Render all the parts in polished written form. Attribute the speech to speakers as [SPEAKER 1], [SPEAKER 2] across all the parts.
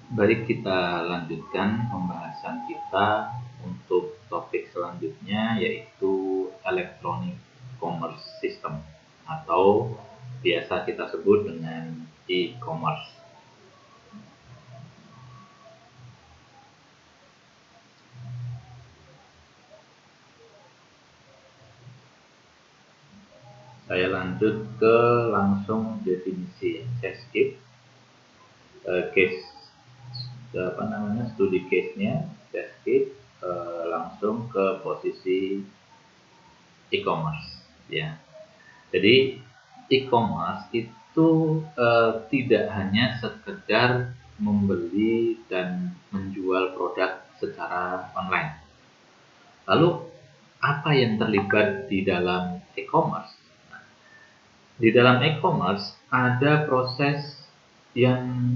[SPEAKER 1] Baik, kita lanjutkan pembahasan kita untuk topik selanjutnya, yaitu Electronic Commerce System atau biasa kita sebut dengan e-commerce. Saya lanjut ke langsung definisi. Saya skip case studi case-nya, saya skip langsung ke posisi e-commerce, ya. Jadi e-commerce itu tidak hanya sekedar membeli dan menjual produk secara online. Lalu apa yang terlibat di dalam e-commerce? Di dalam e-commerce ada proses yang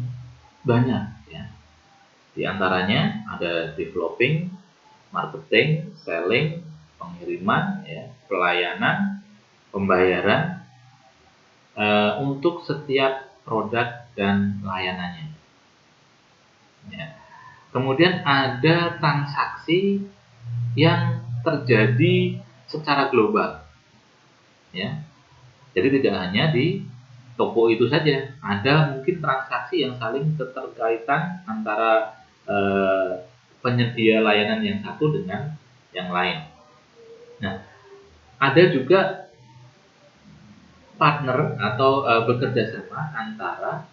[SPEAKER 1] banyak, ya. Di antaranya ada developing, marketing, selling, pengiriman, ya, pelayanan, pembayaran, untuk setiap produk dan layanannya. Ya. Kemudian ada transaksi yang terjadi secara global. Ya. Jadi tidak hanya di toko itu saja, ada mungkin transaksi yang saling keterkaitan antara penyedia layanan yang satu dengan yang lain. Nah, ada juga partner atau bekerja sama antara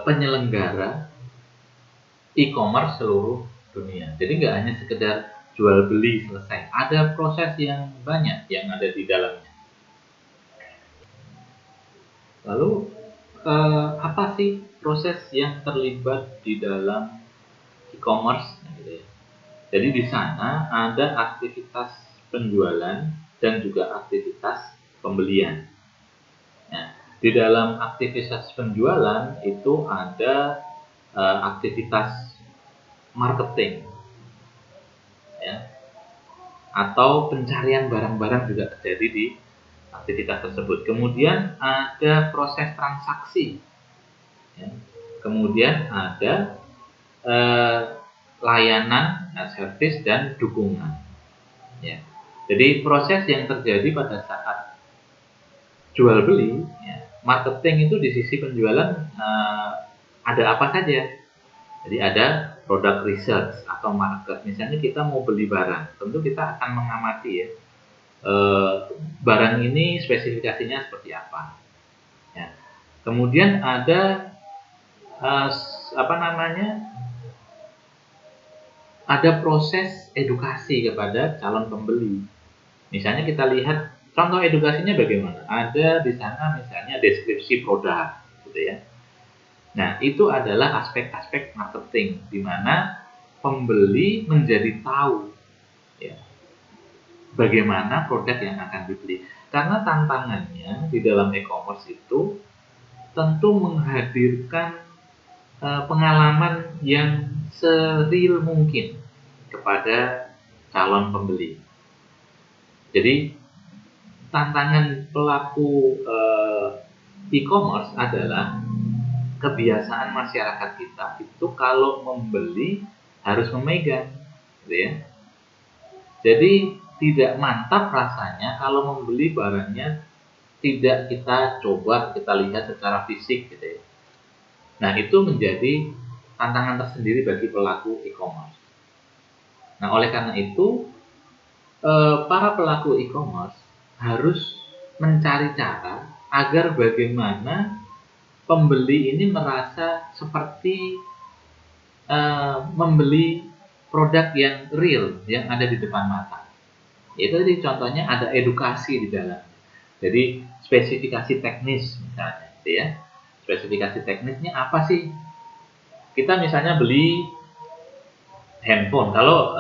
[SPEAKER 1] penyelenggara e-commerce seluruh dunia. Jadi nggak hanya sekedar jual beli selesai, ada proses yang banyak yang ada di dalamnya. Lalu apa sih proses yang terlibat di dalam e-commerce? Gitu ya. Jadi di sana ada aktivitas penjualan dan juga aktivitas pembelian. Nah, di dalam aktivitas penjualan itu ada aktivitas marketing, ya, atau pencarian barang-barang juga terjadi di aktivitas tersebut. Kemudian ada proses transaksi, ya. Kemudian ada eh, layanan, servis dan dukungan, ya. Jadi proses yang terjadi pada saat jual beli, ya, marketing itu di sisi penjualan ada apa saja. Jadi ada product research atau market. Misalnya kita mau beli barang, tentu kita akan mengamati, ya, barang ini spesifikasinya seperti apa. Ya. Kemudian ada apa namanya? Ada proses edukasi kepada calon pembeli. Misalnya kita lihat contoh edukasinya bagaimana. Ada di sana misalnya deskripsi produk, gitu ya. Nah, itu adalah aspek-aspek marketing di mana pembeli menjadi tahu, ya, bagaimana produk yang akan dibeli. Karena tantangannya di dalam e-commerce itu tentu menghadirkan pengalaman yang seril mungkin kepada calon pembeli. Jadi tantangan pelaku e-commerce adalah kebiasaan masyarakat kita itu kalau membeli harus memegang, gitu ya. Jadi tidak mantap rasanya kalau membeli barangnya tidak kita coba, kita lihat secara fisik, gitu ya. Nah, itu menjadi tantangan tersendiri bagi pelaku e-commerce. Nah, oleh karena itu para pelaku e-commerce harus mencari cara agar bagaimana pembeli ini merasa seperti membeli produk yang real yang ada di depan mata. Itu tadi contohnya ada edukasi di dalam. Jadi spesifikasi teknis misalnya, gitu ya. Spesifikasi teknisnya apa sih? Kita misalnya beli handphone. Kalau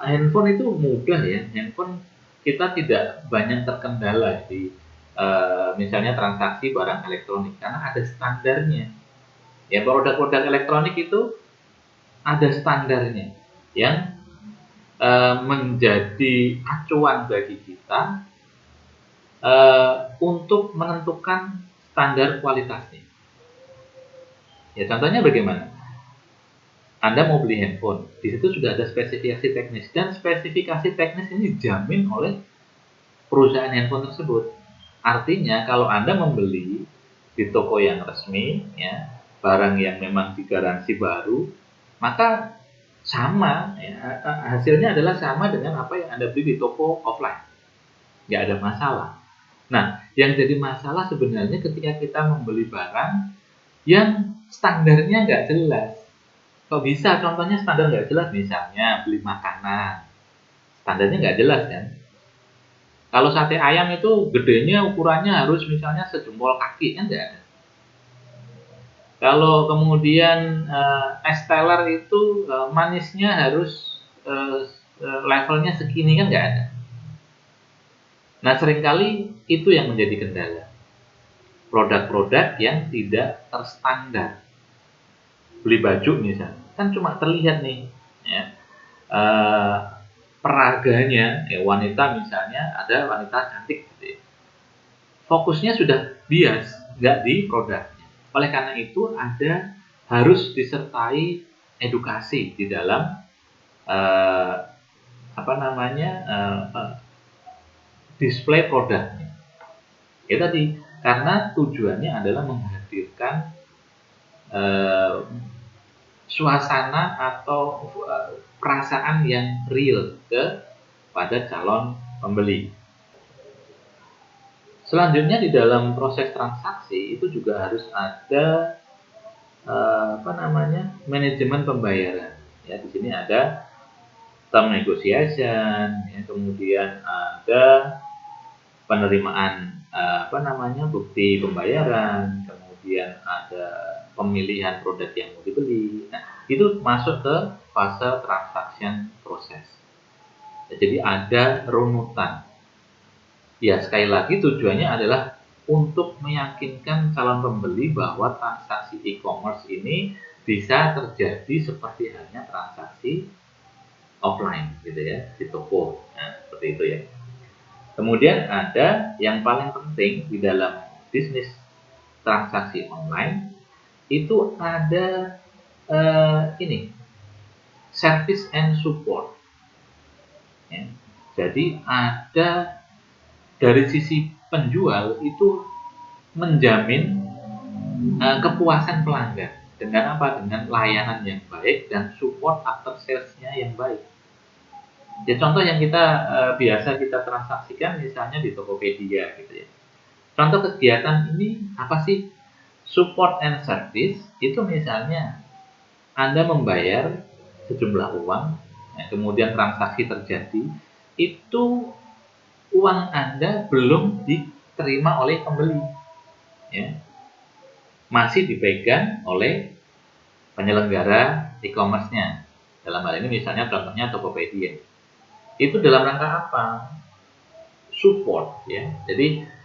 [SPEAKER 1] handphone itu mudah, ya. Handphone kita tidak banyak terkendala di misalnya transaksi barang elektronik karena ada standarnya. Ya, produk-produk elektronik itu ada standarnya yang menjadi acuan bagi kita untuk menentukan standar kualitasnya. Ya, contohnya bagaimana? Anda mau beli handphone, di situ sudah ada spesifikasi teknis, dan spesifikasi teknis ini dijamin oleh perusahaan handphone tersebut. Artinya kalau Anda membeli di toko yang resmi, ya, barang yang memang digaransi baru, maka sama, ya, hasilnya adalah sama dengan apa yang Anda beli di toko offline. Nggak ada masalah. Nah, yang jadi masalah sebenarnya ketika kita membeli barang yang standarnya nggak jelas. Kok bisa? Contohnya standar nggak jelas, misalnya beli makanan, standarnya nggak jelas kan? Kalau sate ayam itu gedenya ukurannya harus misalnya sejempol kaki, kan nggak ada. Kalau kemudian es teler itu manisnya harus levelnya segini, kan nggak ada. Nah, seringkali itu yang menjadi kendala. Produk-produk yang tidak terstandar. Beli baju misalnya, kan cuma terlihat nih, ya, peraganya, ya, wanita misalnya, ada wanita cantik gitu ya. Fokusnya sudah bias, nggak di produknya. Oleh karena itu harus disertai edukasi di dalam display produknya. Ya tadi, karena tujuannya adalah menghadirkan suasana atau perasaan yang real kepada calon pembeli. Selanjutnya di dalam proses transaksi itu juga harus ada manajemen pembayaran. Ya, di sini ada term negotiation, ya, kemudian ada penerimaan bukti pembayaran, kemudian ada pemilihan produk yang mau dibeli. Nah, itu masuk ke fase transaction proses. Jadi ada runutan. Ya, sekali lagi tujuannya adalah untuk meyakinkan calon pembeli bahwa transaksi e-commerce ini bisa terjadi seperti halnya transaksi offline gitu ya, di toko. Nah, seperti itu ya. Kemudian ada yang paling penting di dalam bisnis transaksi online itu ada service and support. Ya. Jadi ada dari sisi penjual itu menjamin kepuasan pelanggan dengan apa? Dengan layanan yang baik dan support after sales-nya yang baik. Ya, contoh yang biasa kita transaksikan misalnya di Tokopedia gitu ya. Contoh kegiatan ini apa sih? Support and service itu misalnya Anda membayar sejumlah uang, ya, kemudian transaksi terjadi, itu uang Anda belum diterima oleh pembeli, ya, masih dipegang oleh penyelenggara e-commerce-nya. Dalam hal ini misalnya contohnya Tokopedia. Itu dalam rangka apa? Support, ya. Jadi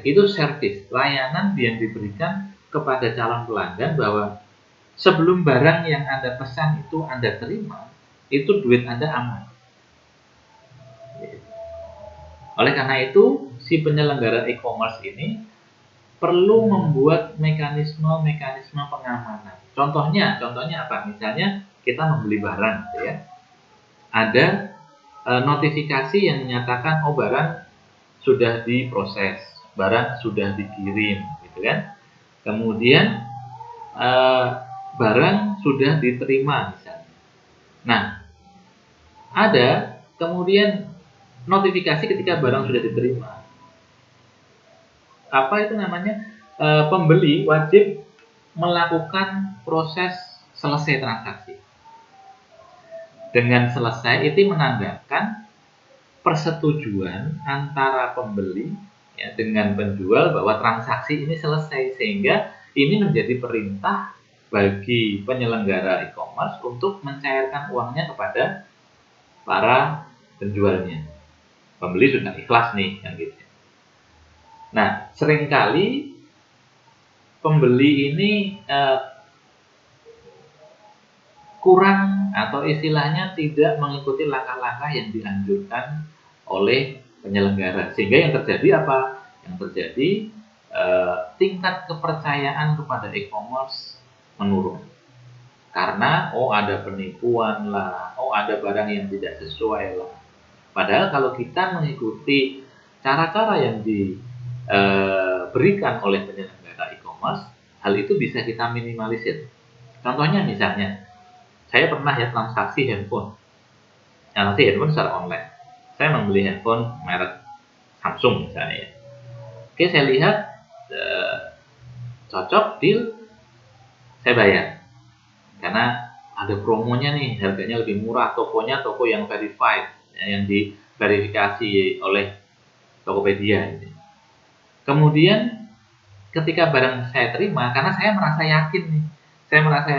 [SPEAKER 1] itu service, layanan yang diberikan kepada calon pelanggan bahwa sebelum barang yang Anda pesan itu Anda terima, itu duit Anda aman. Oleh karena itu, si penyelenggara e-commerce ini perlu membuat mekanisme pengamanan. Contohnya apa? Misalnya kita membeli barang, ya. Ada notifikasi yang menyatakan barang sudah diproses, barang sudah dikirim, gitu kan? Kemudian barang sudah diterima misalnya. Nah, ada kemudian notifikasi ketika barang sudah diterima. Apa itu namanya? Pembeli wajib melakukan proses selesai transaksi. Dengan selesai itu menandakan persetujuan antara pembeli, ya, dengan penjual bahwa transaksi ini selesai, sehingga ini menjadi perintah bagi penyelenggara e-commerce untuk mencairkan uangnya kepada para penjualnya. Pembeli sudah ikhlas nih, kan gitu. Nah, seringkali pembeli ini kurang atau istilahnya tidak mengikuti langkah-langkah yang dianjurkan oleh penyelenggara, sehingga yang terjadi apa? Yang terjadi tingkat kepercayaan kepada e-commerce menurun. Karena ada penipuan lah, ada barang yang tidak sesuai lah. Padahal kalau kita mengikuti cara-cara yang diberikan oleh penyelenggara e-commerce, hal itu bisa kita minimalisir. Contohnya misalnya, saya pernah ya transaksi handphone secara online. Saya membeli handphone merek Samsung misalnya ya. Oke, saya lihat cocok, deal, saya bayar. Karena ada promonya nih, harganya lebih murah, tokonya toko yang verified, yang diverifikasi oleh Tokopedia. Gitu. Kemudian ketika barang saya terima, karena saya merasa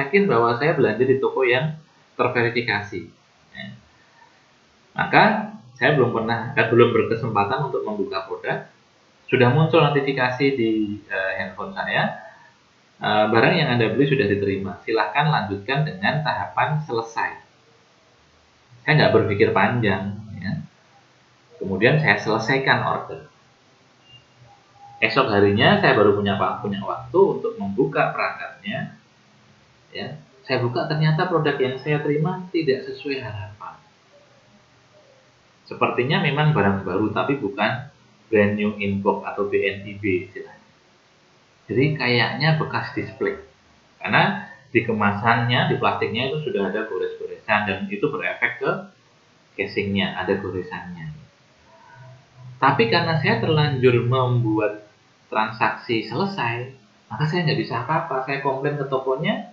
[SPEAKER 1] yakin bahwa saya belanja di toko yang terverifikasi. Ya. Maka saya belum berkesempatan untuk membuka produk. Sudah muncul notifikasi di handphone saya, barang yang Anda beli sudah diterima. Silahkan lanjutkan dengan tahapan selesai. Saya nggak berpikir panjang. Ya. Kemudian saya selesaikan order. Esok harinya saya baru punya waktu untuk membuka perangkatnya. Ya, saya buka, ternyata produk yang saya terima tidak sesuai harapan. Sepertinya memang barang baru, tapi bukan brand new in box atau BNIB istilahnya. Jadi kayaknya bekas display. Karena di kemasannya, di plastiknya itu sudah ada gores-goresan, dan itu berefek ke casingnya, ada goresannya. Tapi karena saya terlanjur membuat transaksi selesai, maka saya nggak bisa apa-apa. Saya komplain ke tokonya,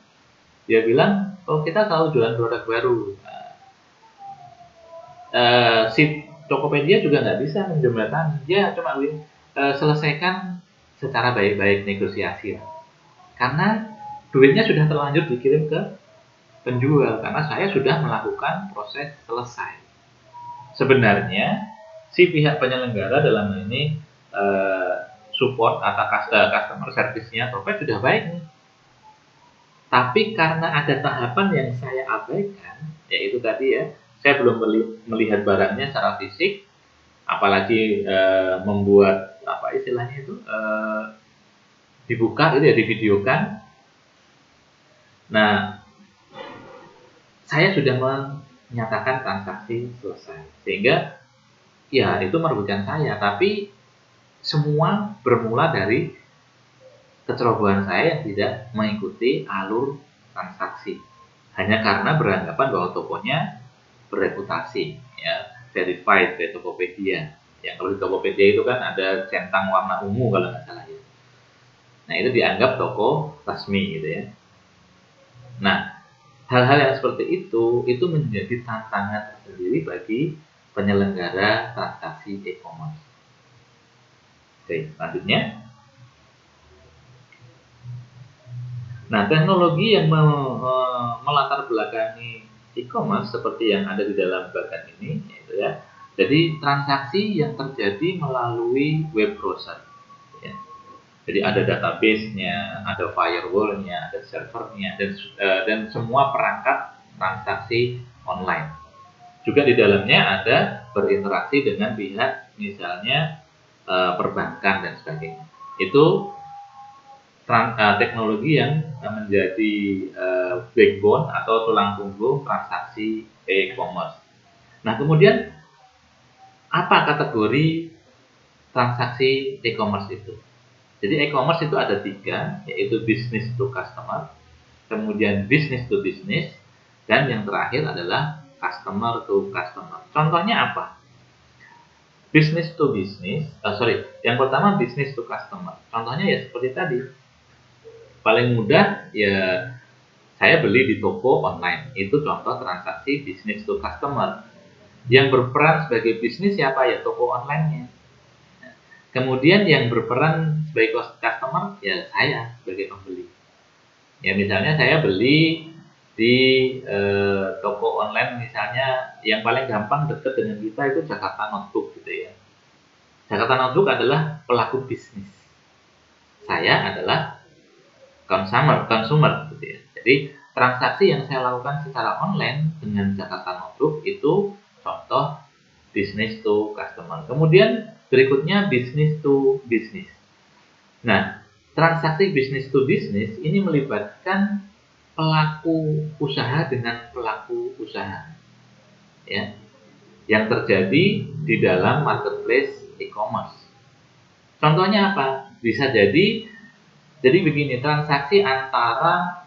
[SPEAKER 1] dia bilang, kita selalu jualan produk baru. Si Tokopedia juga nggak bisa menjembatani. Dia cuma selesaikan secara baik-baik, negosiasi. Karena duitnya sudah terlanjur dikirim ke penjual, karena saya sudah melakukan proses selesai. Sebenarnya si pihak penyelenggara dalam ini support atau customer service-nya Topet sudah baik nih. Tapi karena ada tahapan yang saya abaikan, yaitu tadi ya, saya belum melihat barangnya secara fisik, apalagi membuat apa istilahnya itu dibuka itu ya, divideokan. Nah, saya sudah menyatakan transaksi selesai, sehingga ya itu merugikan saya, tapi semua bermula dari kecerobohan saya yang tidak mengikuti alur transaksi, hanya karena beranggapan bahwa tokonya bereputasi, ya, verified dari Tokopedia. Yang kalau di Tokopedia itu kan ada centang warna ungu kalau nggak salah ya. Nah, itu dianggap toko resmi gitu ya. Nah, hal-hal yang seperti itu menjadi tantangan tersendiri bagi penyelenggara transaksi e-commerce. Oke, selanjutnya. Nah, teknologi yang melatar belakangi e-commerce seperti yang ada di dalam bagan ini, yaitu ya. Jadi transaksi yang terjadi melalui web browser. Ya. Jadi ada database-nya, ada firewall-nya, ada servernya, dan semua perangkat transaksi online. Juga di dalamnya ada berinteraksi dengan pihak misalnya perbankan dan sebagainya. Itu teknologi yang menjadi backbone atau tulang punggung transaksi e-commerce. Nah, kemudian apa kategori transaksi e-commerce itu? Jadi e-commerce itu ada 3, yaitu business to customer, kemudian business to business, dan yang terakhir adalah customer to customer. Contohnya apa? Business to business, yang pertama business to customer. Contohnya ya seperti tadi. Paling mudah ya saya beli di toko online. Itu contoh transaksi business to customer. Yang berperan sebagai bisnis siapa ya? Toko online-nya. Kemudian yang berperan sebagai customer ya saya sebagai pembeli. Ya misalnya saya beli di toko online misalnya, yang paling gampang dekat dengan kita itu Jakarta Notebook gitu ya. Jakarta Notebook adalah pelaku bisnis. Saya adalah consumer gitu ya. Jadi transaksi yang saya lakukan secara online dengan Jakarta Notebook itu contoh business to customer. Kemudian berikutnya business to business. Nah, transaksi business to business ini melibatkan pelaku usaha dengan pelaku usaha, ya, yang terjadi di dalam marketplace e-commerce. Contohnya apa? Bisa jadi begini, transaksi antara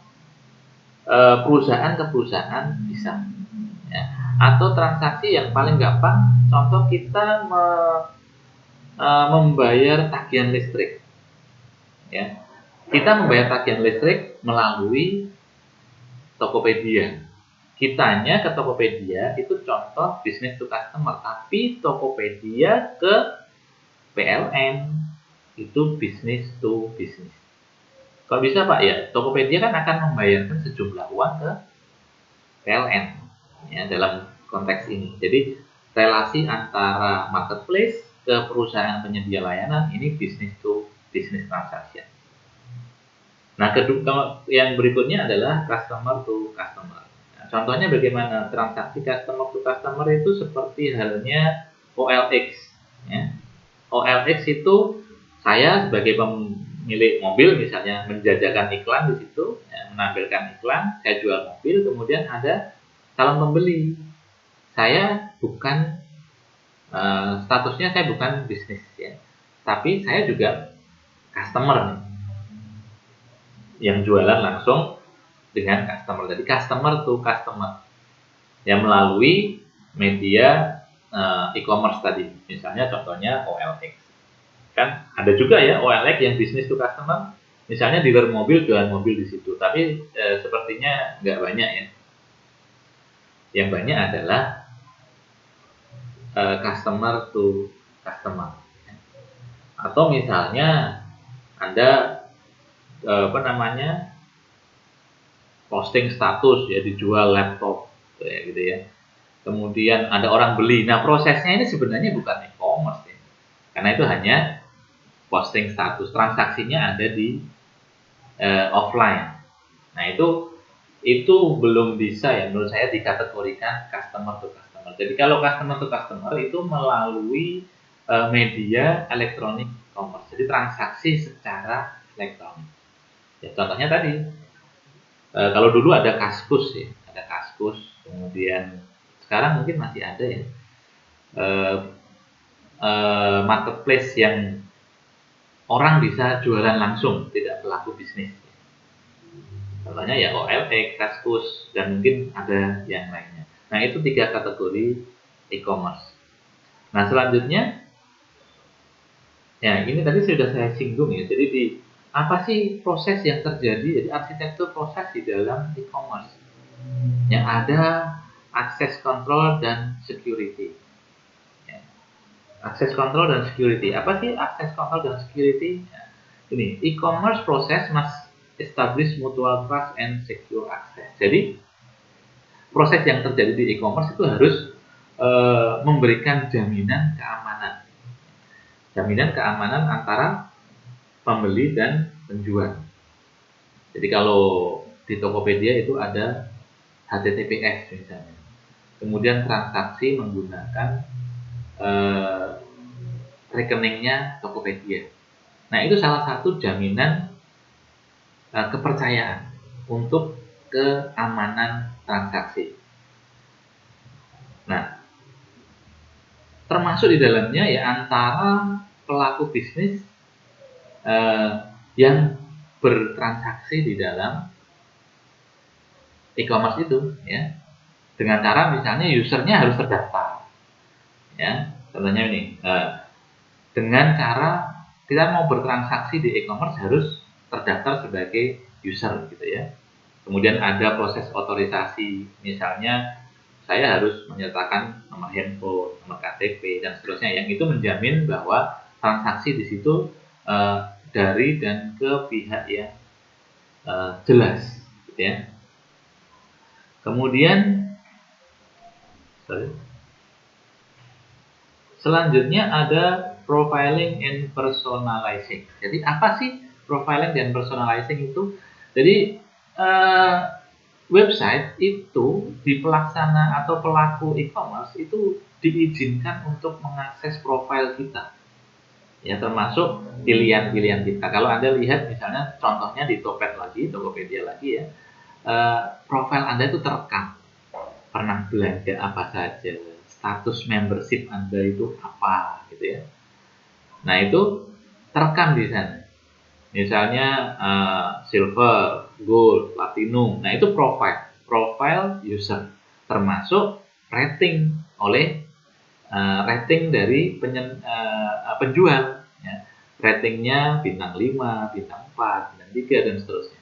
[SPEAKER 1] perusahaan ke perusahaan bisa, ya. Atau transaksi yang paling gampang, contoh kita membayar tagihan listrik, ya. Kita membayar tagihan listrik melalui Tokopedia. Kitanya ke Tokopedia itu contoh business to customer, tapi Tokopedia ke PLN itu business to business. Kalau bisa Pak, ya Tokopedia kan akan membayarkan sejumlah uang ke PLN, ya, dalam konteks ini. Jadi relasi antara marketplace ke perusahaan penyedia layanan ini business to business transaction. Nah, kedua yang berikutnya adalah customer to customer. Nah, contohnya bagaimana transaksi customer to customer itu seperti halnya OLX, ya. OLX itu saya sebagai pemilik mobil misalnya menjajakan iklan di situ, ya, menampilkan iklan, saya jual mobil, kemudian ada calon pembeli. Saya bukan statusnya saya bukan bisnis, ya, tapi saya juga customer yang jualan langsung dengan customer. Jadi customer to customer yang melalui media e-commerce tadi. Misalnya contohnya OLX. Kan ada juga ya OLX yang bisnis to customer. Misalnya dealer mobil jualan mobil di situ. Tapi sepertinya nggak banyak ya. Yang banyak adalah customer to customer. Atau misalnya Anda posting status ya dijual laptop kayak gitu ya. Kemudian ada orang beli. Nah, prosesnya ini sebenarnya bukan e-commerce ya. Karena itu hanya posting status, transaksinya ada di offline. Nah, itu belum bisa ya menurut saya dikategorikan customer to customer. Jadi kalau customer to customer itu melalui media elektronik commerce. Jadi transaksi secara elektronik. Ya, contohnya tadi kalau dulu ada Kaskus ya, ada Kaskus, kemudian sekarang mungkin masih ada ya marketplace yang orang bisa jualan langsung, tidak pelaku bisnis. Contohnya ya OLX, Kaskus, dan mungkin ada yang lainnya. Nah, itu 3 kategori e-commerce. Nah, selanjutnya, ya ini tadi sudah saya singgung ya. Jadi apa sih proses yang terjadi? Jadi arsitektur proses di dalam e-commerce yang ada access control dan security. Ya. Access control dan security. Apa sih access control dan security? Ya. Ini e-commerce proses must establish mutual trust and secure access. Jadi proses yang terjadi di e-commerce itu harus memberikan jaminan keamanan antara pembeli dan penjual. Jadi kalau di Tokopedia itu ada HTTPS misalnya. Kemudian transaksi menggunakan rekeningnya Tokopedia. Nah, itu salah satu jaminan kepercayaan untuk keamanan transaksi. Nah, termasuk di dalamnya ya antara pelaku bisnis yang bertransaksi di dalam e-commerce itu, ya, dengan cara misalnya usernya harus terdaftar, ya. Contohnya ini, dengan cara kita mau bertransaksi di e-commerce harus terdaftar sebagai user, gitu ya. Kemudian ada proses otorisasi, misalnya saya harus menyertakan nomor handphone, nomor KTP, dan seterusnya. Yang itu menjamin bahwa transaksi di situ dari dan ke pihak yang jelas, gitu ya. Kemudian selanjutnya ada profiling and personalizing. Jadi apa sih profiling dan personalizing itu? Jadi website itu di pelaksana atau pelaku e-commerce itu diizinkan untuk mengakses profil kita, ya, termasuk pilihan-pilihan kita. Kalau Anda lihat misalnya contohnya di Tokopedia lagi ya, profil Anda itu terekam. Pernah belanja apa saja, status membership Anda itu apa gitu ya. Nah, itu terekam di sana. Misalnya silver, gold, platinum. Nah, itu profile user, termasuk rating dari penjual ya. Ratingnya bintang 5, bintang 4, bintang 3 dan seterusnya.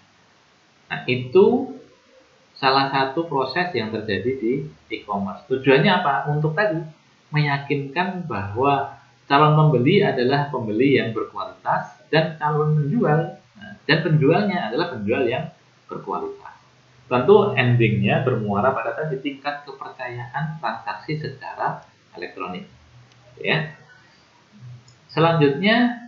[SPEAKER 1] Nah, itu salah satu proses yang terjadi di e-commerce. Tujuannya apa? Untuk tadi meyakinkan bahwa calon pembeli adalah pembeli yang berkualitas dan calon penjual dan penjualnya adalah penjual yang berkualitas. Tentu endingnya bermuara pada tadi tingkat kepercayaan transaksi secara elektronik. Ya. Selanjutnya,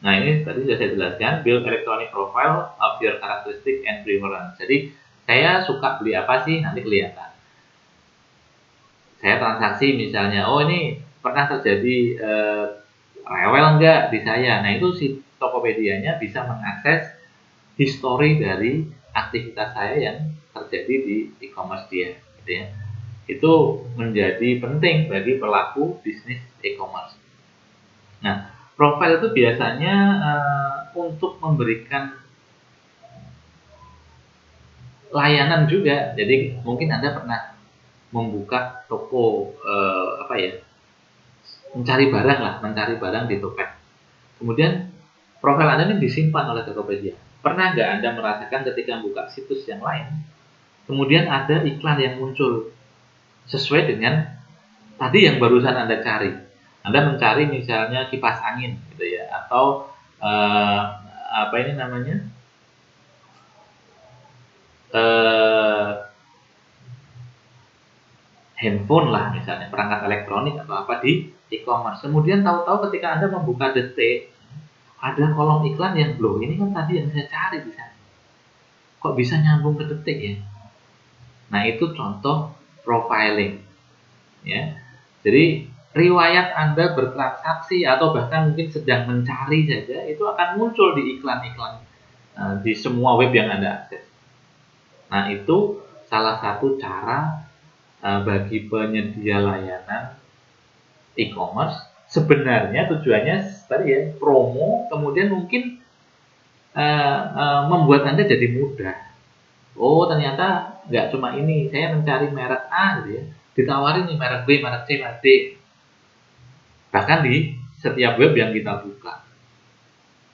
[SPEAKER 1] nah ini tadi sudah saya jelaskan, build electronic profile of your characteristic and preference. Jadi saya suka beli apa sih, nanti kelihatan. Saya transaksi misalnya, oh ini pernah terjadi rewel enggak di saya. Nah, itu si Tokopedia-nya bisa mengakses histori dari aktivitas saya yang terjadi di e-commerce dia, gitu ya. Itu menjadi penting bagi pelaku bisnis e-commerce. Nah, profil itu biasanya untuk memberikan layanan juga. Jadi mungkin Anda pernah membuka toko mencari barang di Tokped. Kemudian profil Anda ini disimpan oleh Tokopedia. Pernah nggak Anda merasakan ketika membuka situs yang lain, kemudian ada iklan yang muncul sesuai dengan tadi yang barusan Anda cari. Anda mencari misalnya kipas angin, gitu ya, atau apa ini namanya? Handphone lah misalnya, perangkat elektronik atau apa di e-commerce. Kemudian tahu-tahu ketika Anda membuka detik, ada kolom iklan yang loh, ini kan tadi yang saya cari di sana. Kok bisa nyambung ke detik ya? Nah, itu contoh profiling. Ya. Jadi riwayat Anda bertransaksi atau bahkan mungkin sedang mencari saja itu akan muncul di iklan-iklan di semua web yang Anda akses. Nah, itu salah satu cara bagi penyedia layanan e-commerce, sebenarnya tujuannya tadi ya promo, kemudian mungkin membuat Anda jadi mudah. Oh, ternyata nggak cuma ini, saya mencari merek A gitu ya, ditawarin nih merek B, merek C, merek D. Bahkan di setiap web yang kita buka.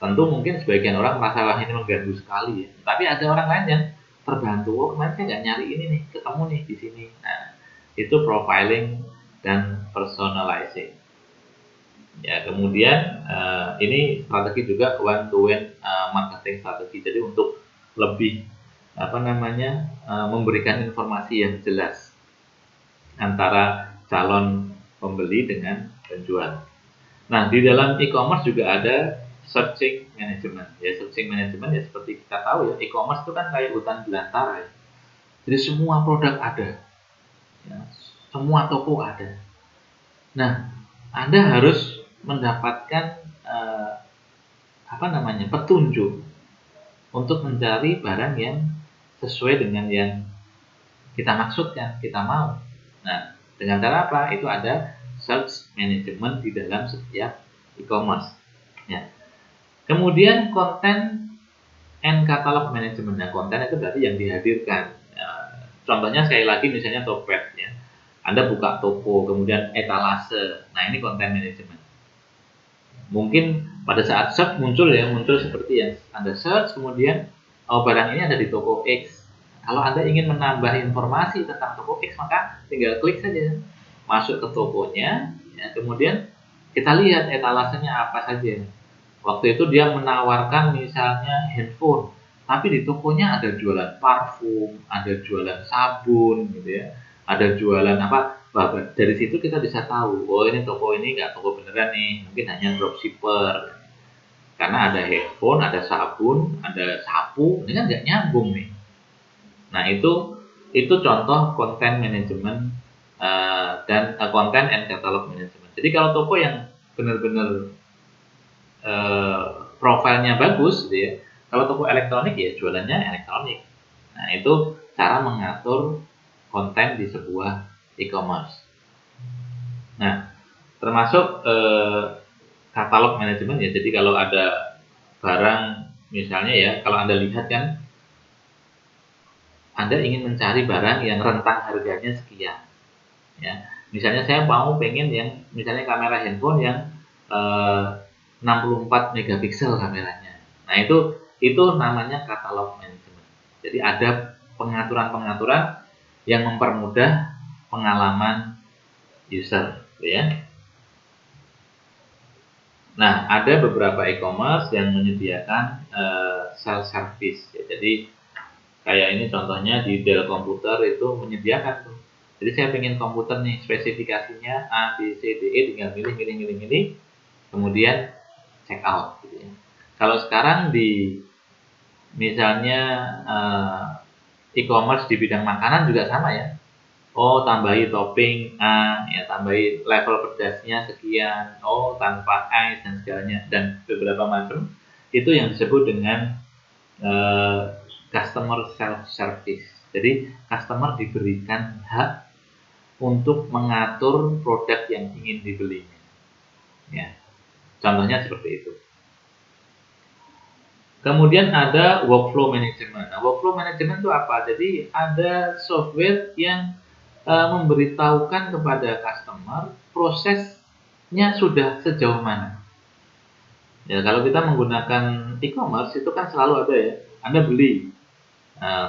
[SPEAKER 1] Tentu mungkin sebagian orang merasa wah ini mengganggu sekali ya. Tapi ada orang lain yang terbantu, oh kemarin saya nggak nyari ini nih, ketemu nih di sini. Nah, itu profiling dan personalizing. Ya, kemudian ini strategi juga one-to-one marketing strategi. Jadi untuk lebih memberikan informasi yang jelas antara calon pembeli dengan penjual. Nah, di dalam e-commerce juga ada searching management. Ya, searching management ya seperti kita tahu ya, e-commerce itu kan kayak hutan belantara ya. Jadi semua produk ada. Ya, semua toko ada. Nah, Anda harus mendapatkan petunjuk untuk mencari barang yang sesuai dengan yang kita maksudkan, kita mau. Nah, dengan cara apa? Itu ada search management di dalam setiap e-commerce. Ya. Kemudian konten and catalog management. Nah, konten itu berarti yang dihadirkan. Ya, contohnya sekali lagi misalnya Tokped ya. Anda buka toko, kemudian etalase. Nah, ini konten management. Mungkin pada saat search muncul seperti yang Anda search, kemudian barang ini ada di toko X. Kalau Anda ingin menambah informasi tentang toko X, maka tinggal klik saja masuk ke tokonya, ya, kemudian kita lihat etalasenya apa saja. Waktu itu dia menawarkan misalnya handphone, tapi di tokonya ada jualan parfum, ada jualan sabun, gitu ya, ada jualan apa. Dari situ kita bisa tahu, oh ini toko ini nggak toko beneran nih, mungkin hanya dropshipper. Karena ada handphone, ada sabun, ada sapu, ini kan nggak nyambung nih. Nah, itu contoh konten manajemen dan konten and catalog management. Jadi kalau toko yang benar-benar profilnya bagus, gitu ya. Kalau toko elektronik ya jualannya elektronik. Nah, itu cara mengatur konten di sebuah e-commerce. Nah, termasuk katalog manajemen ya. Jadi kalau ada barang misalnya ya, kalau Anda lihat kan Anda ingin mencari barang yang rentang harganya sekian. Ya. Misalnya saya mau pengen yang misalnya kamera handphone yang 64 megapiksel kameranya. Nah, itu namanya katalog manajemen. Jadi ada pengaturan-pengaturan yang mempermudah pengalaman user, gitu ya. Nah, ada beberapa e-commerce yang menyediakan self service. Ya. Jadi kayak ini contohnya di Dell Komputer itu menyediakan tuh. Jadi saya pengen komputer nih, spesifikasinya A, B, C, D, E, tinggal milih, kemudian check out. Gitu ya. Kalau sekarang di misalnya e-commerce di bidang makanan juga sama ya. Oh, tambahi topping A, ya tambahi level pedasnya sekian. Oh, tanpa ice dan segalanya dan beberapa macam. Itu yang disebut dengan customer self service. Jadi customer diberikan hak untuk mengatur produk yang ingin dibelinya. Ya, contohnya seperti itu. Kemudian ada workflow management. Nah, workflow management itu apa? Jadi ada software yang memberitahukan kepada customer prosesnya sudah sejauh mana. Ya, kalau kita menggunakan e-commerce itu kan selalu ada ya. Anda beli,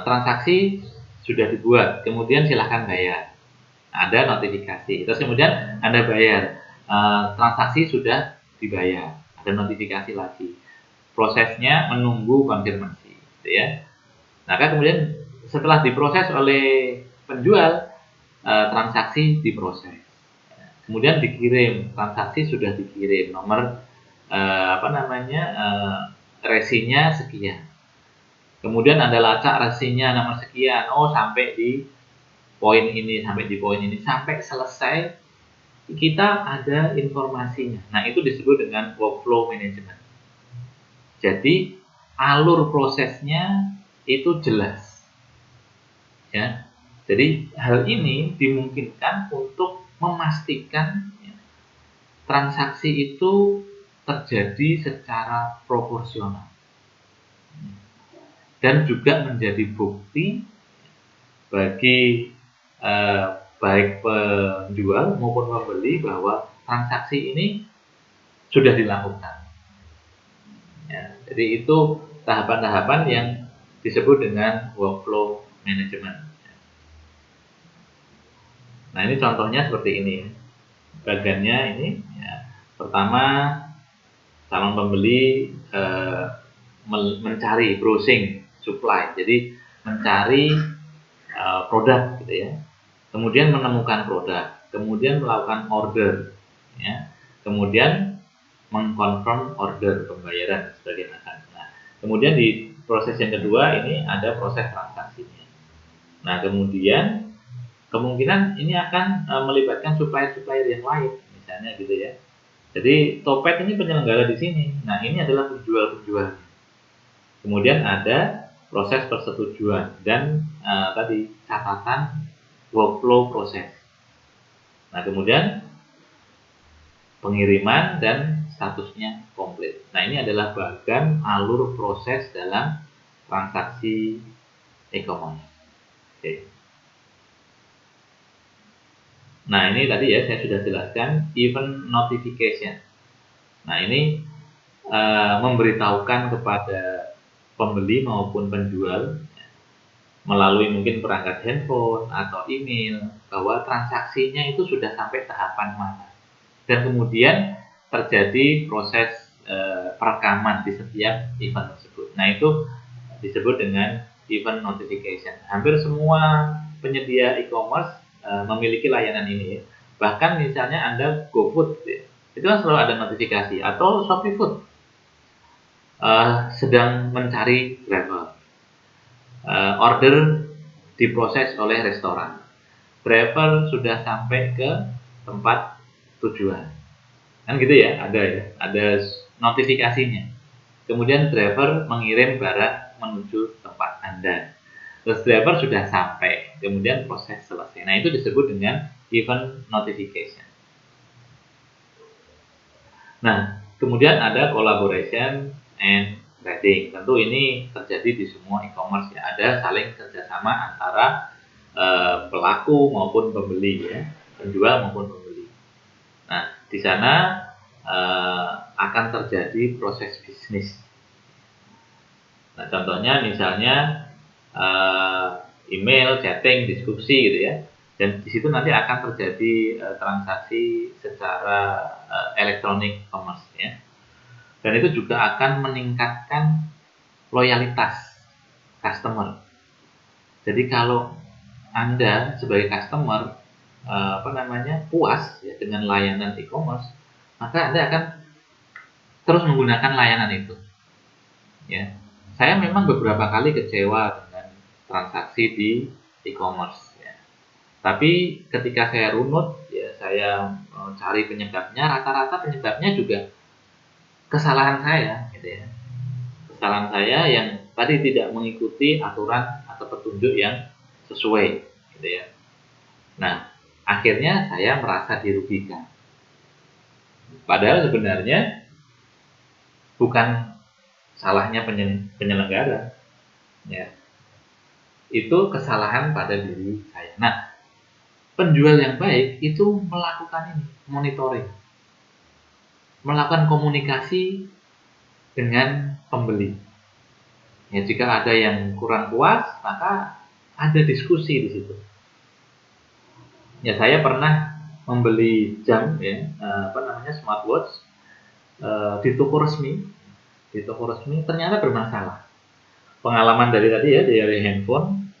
[SPEAKER 1] transaksi sudah dibuat, kemudian silahkan bayar. Ada notifikasi. Terus kemudian Anda bayar, transaksi sudah dibayar. Ada notifikasi lagi. Prosesnya menunggu konfirmasi, gitu ya. Maka kemudian setelah diproses oleh penjual, transaksi diproses. Kemudian dikirim, transaksi sudah dikirim, nomor resinya sekian. Kemudian ada lacak resinya nomor sekian. Oh, sampai di poin ini, sampai selesai kita ada informasinya. Nah, itu disebut dengan workflow management. Jadi alur prosesnya itu jelas. Ya. Jadi hal ini dimungkinkan untuk memastikan ya, transaksi itu terjadi secara proporsional dan juga menjadi bukti bagi baik penjual maupun pembeli bahwa transaksi ini sudah dilakukan. Ya, jadi itu tahapan-tahapan yang disebut dengan workflow management. Nah, ini contohnya seperti ini. Bagiannya ini, ya, pertama calon pembeli mencari browsing supply, jadi mencari produk, gitu ya. Kemudian menemukan produk, kemudian melakukan order, ya. Kemudian mengkonfirm order pembayaran sebagai macam. Nah, kemudian di proses yang kedua ini ada proses transaksinya. Nah, kemudian kemungkinan ini akan melibatkan supplier-supplier yang lain, misalnya gitu ya. Jadi Topet ini penyelenggara di sini. Nah, ini adalah penjual-penjual. Kemudian ada proses persetujuan dan tadi catatan workflow proses. Nah, kemudian pengiriman dan statusnya komplit. Nah, ini adalah bagian alur proses dalam transaksi e-commerce. Oke. Nah, ini tadi ya saya sudah jelaskan event notification. Nah, ini memberitahukan kepada pembeli maupun penjual melalui mungkin perangkat handphone atau email bahwa transaksinya itu sudah sampai tahapan mana. Dan kemudian terjadi proses perekaman di setiap event tersebut. Nah, itu disebut dengan event notification. Hampir semua penyedia e-commerce memiliki layanan ini. Bahkan misalnya Anda GoFood, ya, itu kan selalu ada notifikasi. Atau Shopee Food sedang mencari driver. Order diproses oleh restoran. Driver sudah sampai ke tempat tujuan. Kan gitu ya, ada notifikasinya. Kemudian driver mengirim barang menuju tempat Anda. subscriber sudah sampai, kemudian proses selesai. Nah, itu disebut dengan event notification. Nah, kemudian ada collaboration and trading. Tentu ini terjadi di semua e-commerce ya. Ada saling kerjasama antara pelaku maupun pembeli ya, penjual maupun pembeli. Nah, di sana akan terjadi proses bisnis. Nah, contohnya misalnya email, chatting, diskusi gitu ya. Dan di situ nanti akan terjadi transaksi secara elektronik commerce ya. Dan itu juga akan meningkatkan loyalitas customer. Jadi kalau Anda sebagai customer puas ya dengan layanan e-commerce, maka Anda akan terus menggunakan layanan itu. Ya. Saya memang beberapa kali kecewa dengan transaksi di e-commerce ya. Tapi ketika saya runut ya, saya cari penyebabnya, rata-rata penyebabnya juga kesalahan saya gitu ya. Kesalahan saya yang tadi tidak mengikuti aturan atau petunjuk yang sesuai gitu ya. Nah, akhirnya saya merasa dirugikan. Padahal sebenarnya bukan salahnya penyelenggara ya. Itu kesalahan pada diri saya. Nah, penjual yang baik itu melakukan ini, monitoring. Melakukan komunikasi dengan pembeli. Ya, jika ada yang kurang puas, maka ada diskusi di situ. Ya, saya pernah membeli jam ya, smartwatch di toko resmi. Di toko resmi ternyata bermasalah. Pengalaman dari tadi ya, dari handphone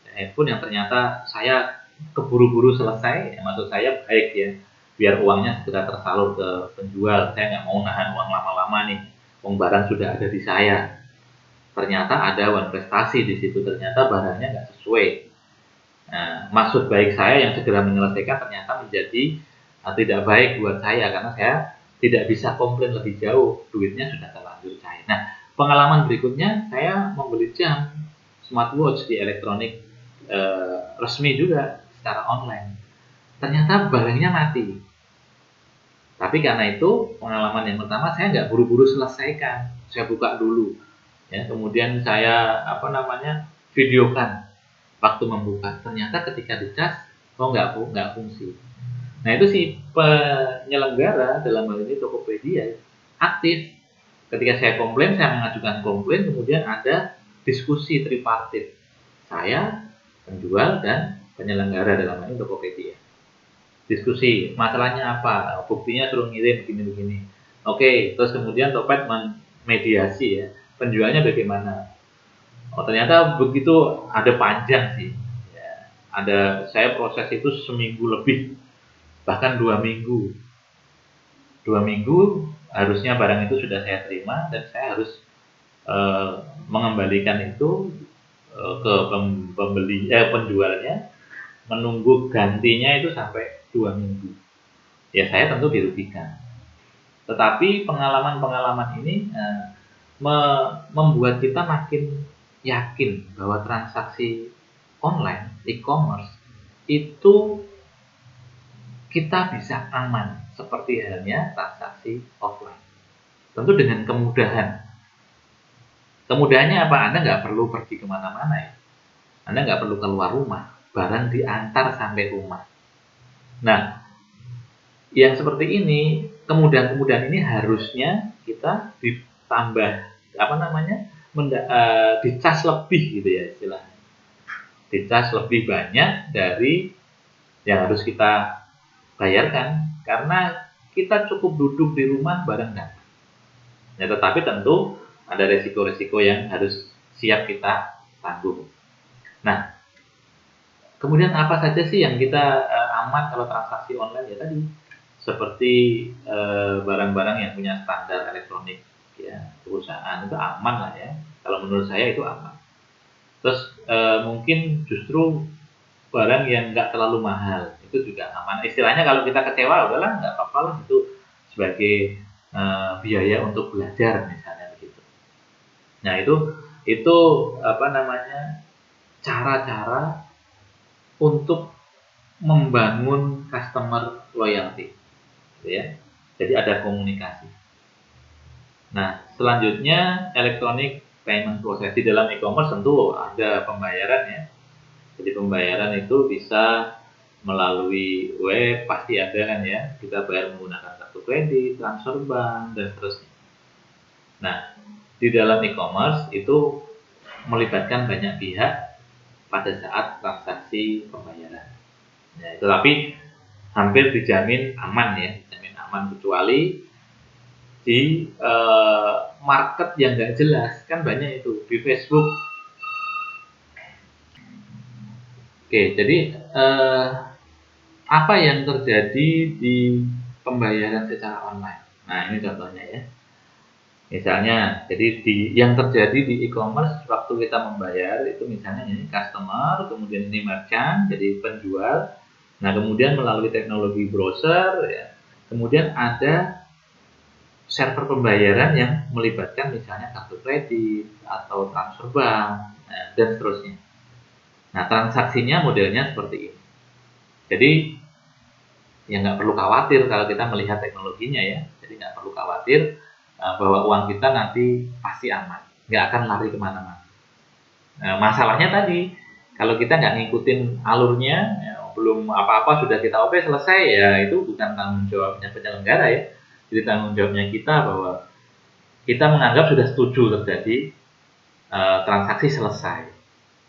[SPEAKER 1] yang ternyata saya keburu-buru selesai, ya, maksud saya baik ya, biar uangnya segera tersalur ke penjual. Saya nggak mau nahan uang lama-lama nih, uang barang sudah ada di saya. Ternyata ada uang prestasi di situ, ternyata barangnya nggak sesuai. Nah, maksud baik saya yang segera menyelesaikan ternyata menjadi tidak baik buat saya, karena saya tidak bisa komplain lebih jauh, duitnya sudah terlanjur cair. Nah, pengalaman berikutnya saya membeli jam smartwatch di elektronik resmi juga secara online. Ternyata barangnya mati. Tapi karena itu pengalaman yang pertama saya nggak buru-buru selesaikan, saya buka dulu, ya. Kemudian saya videokan waktu membuka. Ternyata ketika dicas, nggak fungsi. Nah, itu si penyelenggara dalam hal ini Tokopedia aktif. Ketika saya komplain, saya mengajukan komplain, kemudian ada diskusi tripartit. Saya, penjual, dan penyelenggara dalam hal ini Tokopedia. Diskusi, masalahnya apa? Buktinya suruh ngirim begini-begini. Oke, terus kemudian Topet mediasi ya. Penjualnya bagaimana? Oh, ternyata begitu, ada panjang sih. Ya, saya proses itu seminggu lebih, bahkan 2 minggu. 2 minggu harusnya barang itu sudah saya terima dan saya harus mengembalikan itu ke penjualnya, menunggu gantinya itu sampai 2 minggu. Ya, saya tentu dirugikan. Tetapi pengalaman-pengalaman ini membuat kita makin yakin bahwa transaksi online, e-commerce itu kita bisa aman seperti halnya transaksi offline. Tentu dengan kemudahan. Kemudahannya apa? Anda nggak perlu pergi kemana-mana ya. Anda nggak perlu keluar rumah. Barang diantar sampai rumah. Nah, yang seperti ini, kemudahan-kemudahan ini harusnya kita ditambah dicas lebih gitu ya istilahnya. Dicas lebih banyak dari yang harus kita bayarkan, karena kita cukup duduk di rumah barang datang. Ya, tetapi tentu ada resiko-resiko yang harus siap kita tanggung. Nah, kemudian apa saja sih yang kita aman kalau transaksi online? Ya tadi, seperti barang-barang yang punya standar elektronik ya, perusahaan itu aman lah ya. Kalau menurut saya itu aman. Terus mungkin justru barang yang nggak terlalu mahal itu juga aman. Istilahnya kalau kita kecewa, udahlah nggak apa-apa lah, itu sebagai biaya untuk belajar misalnya begitu. Nah, itu cara-cara untuk membangun customer loyalty, gitu ya. Jadi ada komunikasi. Nah, selanjutnya electronic payment process. Di dalam e-commerce tentu ada pembayaran ya. Jadi pembayaran itu bisa melalui web, pasti ada kan ya. Kita bayar menggunakan kartu kredit, transfer bank, dan seterusnya. Nah, di dalam e-commerce itu melibatkan banyak pihak pada saat transaksi pembayaran. Ya, tetapi hampir dijamin aman ya, dijamin aman kecuali di market yang nggak jelas, kan banyak itu di Facebook. Oke, jadi apa yang terjadi di pembayaran secara online? Nah, ini contohnya ya. Misalnya, jadi yang terjadi di e-commerce waktu kita membayar itu misalnya ini customer, kemudian ini merchant, jadi penjual. Nah, kemudian melalui teknologi browser, ya, kemudian ada server pembayaran yang melibatkan misalnya kartu kredit atau transfer bank, dan seterusnya. Nah, transaksinya modelnya seperti ini. Jadi, ya nggak perlu khawatir kalau kita melihat teknologinya ya. Jadi nggak perlu khawatir bahwa uang kita nanti pasti aman, nggak akan lari kemana-mana. Nah, masalahnya tadi, kalau kita nggak ngikutin alurnya, ya, belum apa-apa sudah kita OP selesai, ya itu bukan tanggung jawabnya penyelenggara ya. Jadi tanggung jawabnya kita bahwa kita menganggap sudah setuju terjadi transaksi selesai.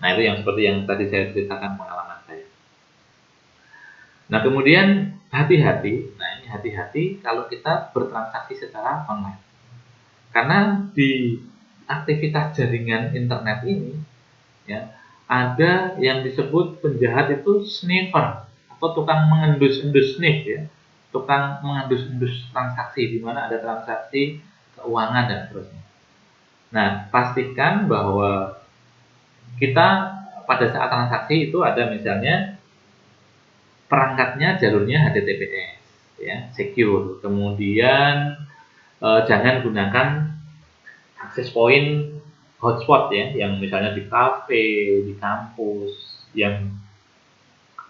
[SPEAKER 1] Nah, itu yang seperti yang tadi saya ceritakan pengalaman saya. Nah, kemudian hati-hati. Nah, ini hati-hati kalau kita bertransaksi secara online. Karena di aktivitas jaringan internet ini ya, ada yang disebut penjahat itu sniffer atau tukang mengendus-endus sniff ya. Tukang mengendus-endus transaksi di mana ada transaksi keuangan dan seterusnya. Nah, pastikan bahwa kita pada saat transaksi itu ada misalnya perangkatnya jalurnya HTTPS ya, secure. Kemudian jangan gunakan akses point hotspot ya, yang misalnya di kafe, di kampus, yang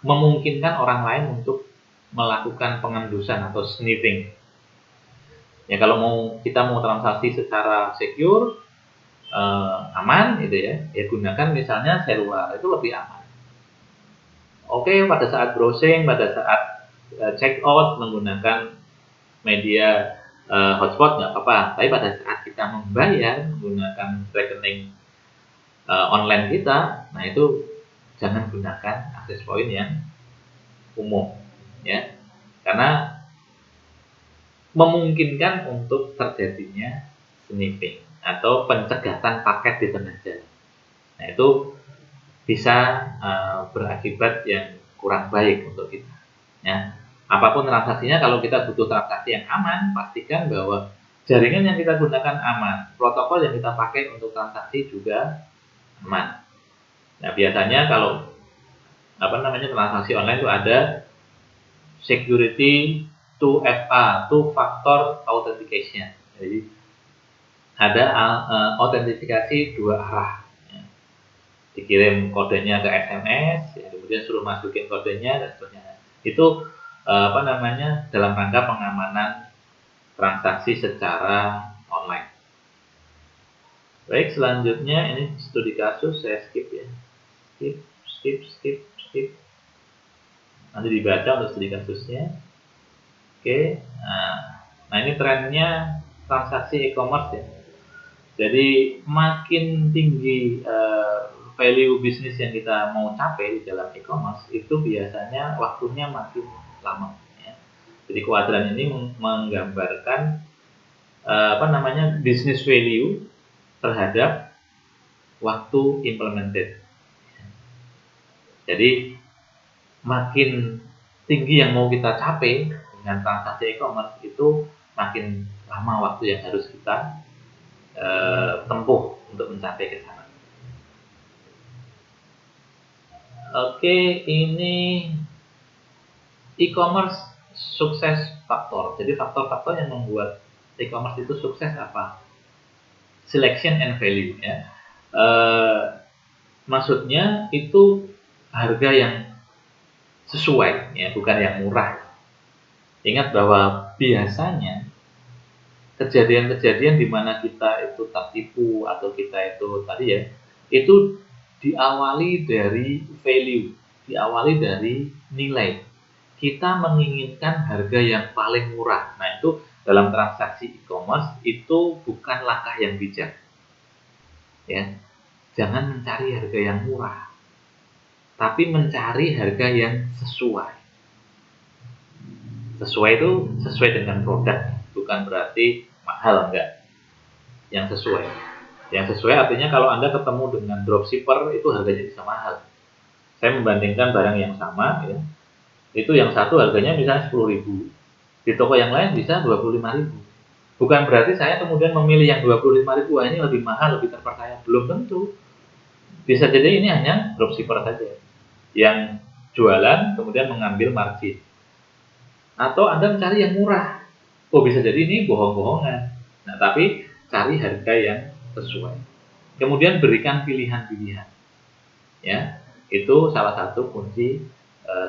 [SPEAKER 1] memungkinkan orang lain untuk melakukan pengendusan atau sniffing. Ya, kalau kita mau transaksi secara secure, aman gitu ya, ya gunakan misalnya seluler, itu lebih aman. Oke, pada saat browsing, pada saat check out menggunakan media hotspot nggak apa-apa, tapi pada saat kita membayar menggunakan rekening online kita, nah itu jangan gunakan akses point yang umum ya, karena memungkinkan untuk terjadinya sniffing atau pencegatan paket di tengah jalan. Nah, itu bisa berakibat yang kurang baik untuk kita ya. Apapun transaksinya, kalau kita butuh transaksi yang aman, pastikan bahwa jaringan yang kita gunakan aman, protokol yang kita pakai untuk transaksi juga aman. Nah, biasanya kalau transaksi online itu ada security 2FA, two factor authentication. Jadi ada autentifikasi dua arah. Ya. Dikirim kodenya ke SMS, ya, kemudian suruh masukin kodenya dan seterusnya. Itu dalam rangka pengamanan transaksi secara online. Baik, selanjutnya ini studi kasus, saya skip ya. Skip. Nanti dibaca untuk studi kasusnya. Oke, nah ini trennya transaksi e-commerce ya. Jadi makin tinggi value bisnis yang kita mau capai di dalam e-commerce, itu biasanya waktunya makin lama. Ya. Jadi kuadran ini menggambarkan business value terhadap waktu implemented. Jadi makin tinggi yang mau kita capai dengan transaksi e-commerce, itu makin lama waktu yang harus kita tempuh untuk mencapai ke sana. Oke, ini e-commerce sukses faktor. Jadi faktor-faktor yang membuat e-commerce itu sukses apa? Selection and value ya. Maksudnya itu harga yang sesuai, ya, bukan yang murah. Ingat bahwa biasanya kejadian-kejadian di mana kita itu tertipu atau kita itu tadi ya, itu diawali dari value, diawali dari nilai. Kita menginginkan harga yang paling murah. Nah, itu dalam transaksi e-commerce itu bukan langkah yang bijak. Ya, jangan mencari harga yang murah, tapi mencari harga yang sesuai. Sesuai itu sesuai dengan produk, bukan berarti mahal, enggak. Yang sesuai. Yang sesuai artinya kalau Anda ketemu dengan dropshipper itu harganya bisa mahal. Saya membandingkan barang yang sama, ya, itu yang satu harganya misalnya 10.000, di toko yang lain bisa 25.000. Bukan berarti saya kemudian memilih yang 25.000, ini lebih mahal, lebih terpercaya. Belum tentu. Bisa jadi ini hanya dropshipper saja yang jualan kemudian mengambil margin. Atau Anda mencari yang murah. Oh, bisa jadi ini bohong-bohongan. Nah, tapi cari harga yang sesuai. Kemudian berikan pilihan-pilihan. Ya, itu salah satu kunci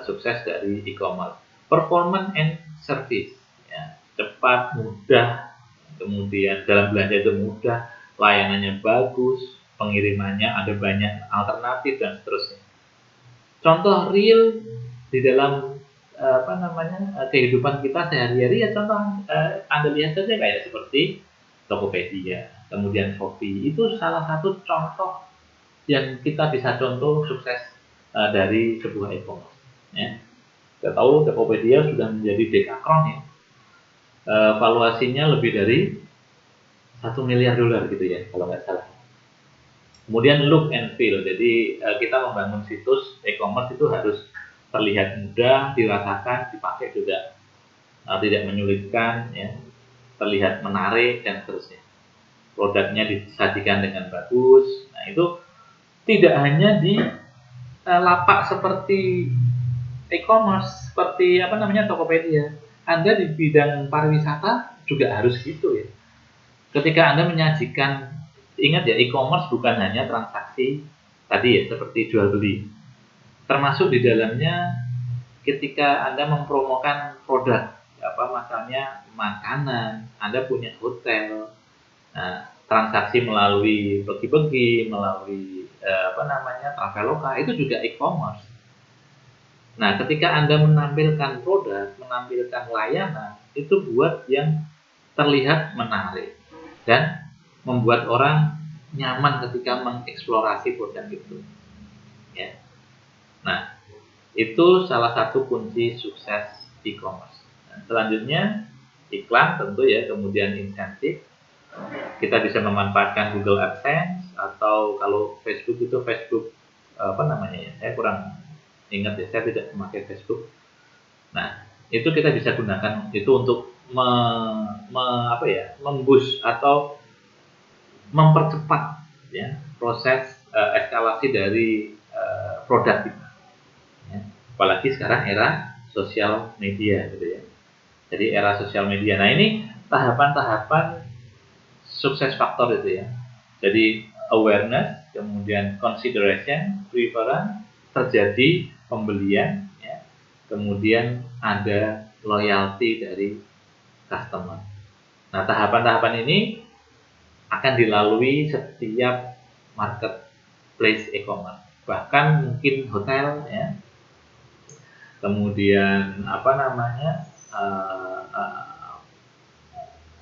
[SPEAKER 1] sukses dari e-commerce. Performance and service. Ya, cepat, mudah, kemudian dalam belanja itu mudah, layanannya bagus, pengirimannya ada banyak alternatif dan seterusnya. Contoh real di dalam kehidupan kita sehari-hari, ya contoh Anda lihat saja kayak seperti Tokopedia, kemudian Shopee, itu salah satu contoh yang kita bisa contoh sukses dari sebuah e-commerce. Ya. Kita tahu Tokopedia sudah menjadi dekakron, ya. Valuasinya lebih dari $1 miliar gitu ya kalau nggak salah. Kemudian look and feel, jadi kita membangun situs e-commerce itu harus terlihat mudah, dirasakan, dipakai juga tidak menyulitkan, ya, terlihat menarik dan seterusnya. Produknya disajikan dengan bagus. Nah, itu tidak hanya di lapak seperti e-commerce, seperti Tokopedia. Anda di bidang pariwisata juga harus gitu, ya. Ketika Anda menyajikan, ingat ya, e-commerce bukan hanya transaksi tadi ya, seperti jual beli. Termasuk di dalamnya ketika Anda mempromokan produk, misalnya makanan, Anda punya hotel, nah, transaksi melalui bagi-bagi, melalui Traveloka, itu juga e-commerce. Nah, ketika Anda menampilkan produk, menampilkan layanan, itu buat yang terlihat menarik dan membuat orang nyaman ketika mengeksplorasi produk itu. Ya. Nah, itu salah satu kunci sukses e-commerce. Nah, selanjutnya iklan tentu ya, kemudian insentif. Kita bisa memanfaatkan Google AdSense atau kalau Facebook itu Facebook saya kurang ingat ya, saya tidak memakai Facebook. Nah, itu kita bisa gunakan itu untuk memboost atau mempercepat, ya, proses eskalasi dari produk kita. Ya. Apalagi sekarang era sosial media gitu ya. Jadi era sosial media. Nah, ini tahapan-tahapan sukses faktor itu ya. Jadi awareness, kemudian consideration, preference, terjadi pembelian, ya. Kemudian ada loyalty dari customer. Nah, tahapan-tahapan ini akan dilalui setiap marketplace e-commerce. Bahkan mungkin hotel, ya. Kemudian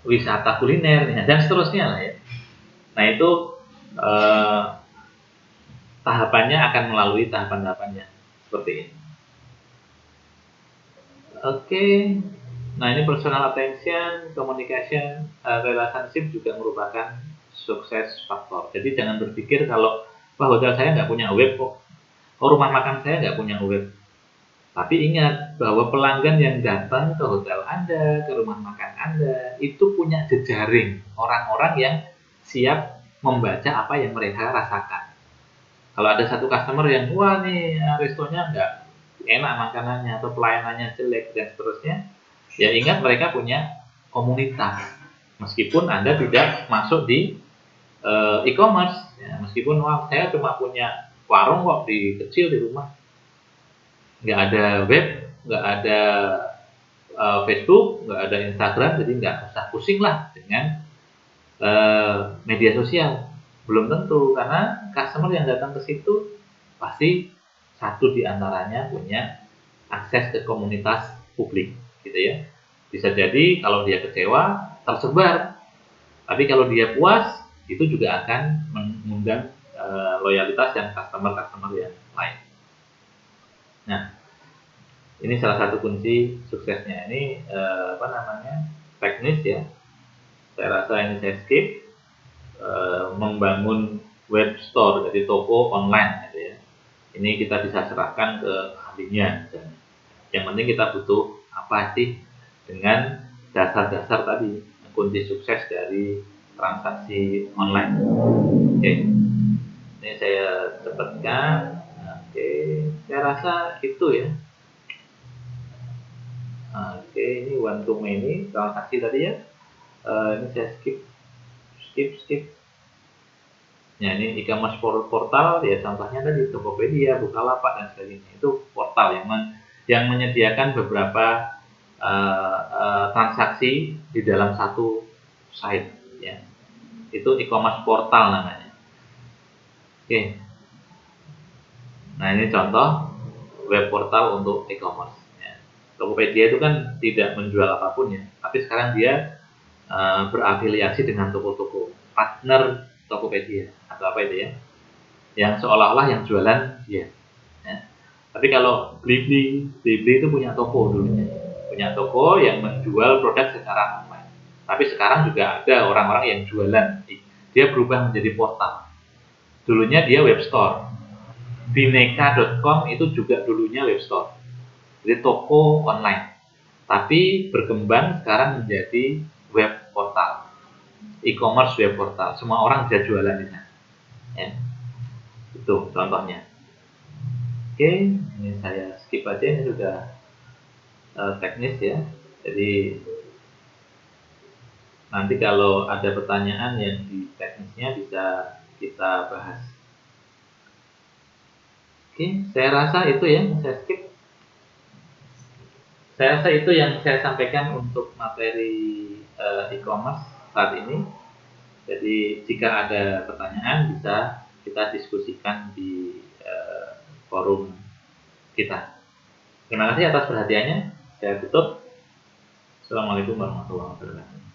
[SPEAKER 1] wisata kuliner, ya, dan seterusnya lah ya. Nah, itu tahapannya akan melalui tahapan-tahapannya seperti ini. Oke. Nah, ini personal attention, communication, relationship juga merupakan sukses faktor. Jadi jangan berpikir kalau hotel saya nggak punya web kok, rumah makan saya nggak punya web. Tapi ingat bahwa pelanggan yang datang ke hotel Anda, ke rumah makan Anda, itu punya jejaring orang-orang yang siap membaca apa yang mereka rasakan. Kalau ada satu customer yang, wah nih restonya nggak enak makanannya atau pelayanannya jelek dan seterusnya, ya ingat mereka punya komunitas. Meskipun Anda tidak masuk di e-commerce, ya, meskipun saya cuma punya warung kok di kecil di rumah, nggak ada web, nggak ada Facebook, nggak ada Instagram, jadi nggak usah pusing lah dengan media sosial. Belum tentu, karena customer yang datang ke situ pasti satu di antaranya punya akses ke komunitas publik, gitu ya. Bisa jadi kalau dia kecewa tersebar, tapi kalau dia puas itu juga akan mengundang loyalitas yang customer yang lain. Nah, ini salah satu kunci suksesnya. Ini teknis ya. Saya rasa ini saya skip. Membangun web store, jadi toko online gitu ya. Ini kita bisa serahkan ke ahlinya. Yang penting kita butuh apa sih dengan dasar-dasar tadi, kunci sukses dari transaksi online. Oke, ini saya cepatkan. Oke, saya rasa itu ya. Oke, ini one to many transaksi tadi ya. Ini saya skip. Ya, ini e-commerce portal ya, contohnya tadi Tokopedia, Bukalapak dan sebagainya. Itu portal yang menyediakan beberapa transaksi di dalam satu site ya. Itu e-commerce portal namanya. Oke. Nah, ini contoh web portal untuk e-commerce ya. Tokopedia itu kan tidak menjual apapun ya, tapi sekarang dia berafiliasi dengan toko-toko partner Tokopedia atau apa itu ya, yang seolah-olah yang jualan dia ya. Tapi kalau Blibli itu punya toko dulunya, punya toko yang menjual produk secara online. Tapi sekarang juga ada orang-orang yang jualan, dia berubah menjadi portal. Dulunya dia web store. Bineka.com itu juga dulunya web store, jadi toko online, tapi berkembang sekarang menjadi web portal, e-commerce web portal. Semua orang bisa jualan di sana ya. Itu contohnya. Oke, ini saya skip aja, ini sudah teknis ya. Jadi nanti kalau ada pertanyaan yang di teknisnya bisa kita bahas. Oke, saya rasa itu ya, saya skip. Saya rasa itu yang saya sampaikan untuk materi e-commerce saat ini. Jadi jika ada pertanyaan bisa kita diskusikan di forum kita. Terima kasih atas perhatiannya. Saya tutup. Assalamualaikum warahmatullahi wabarakatuh.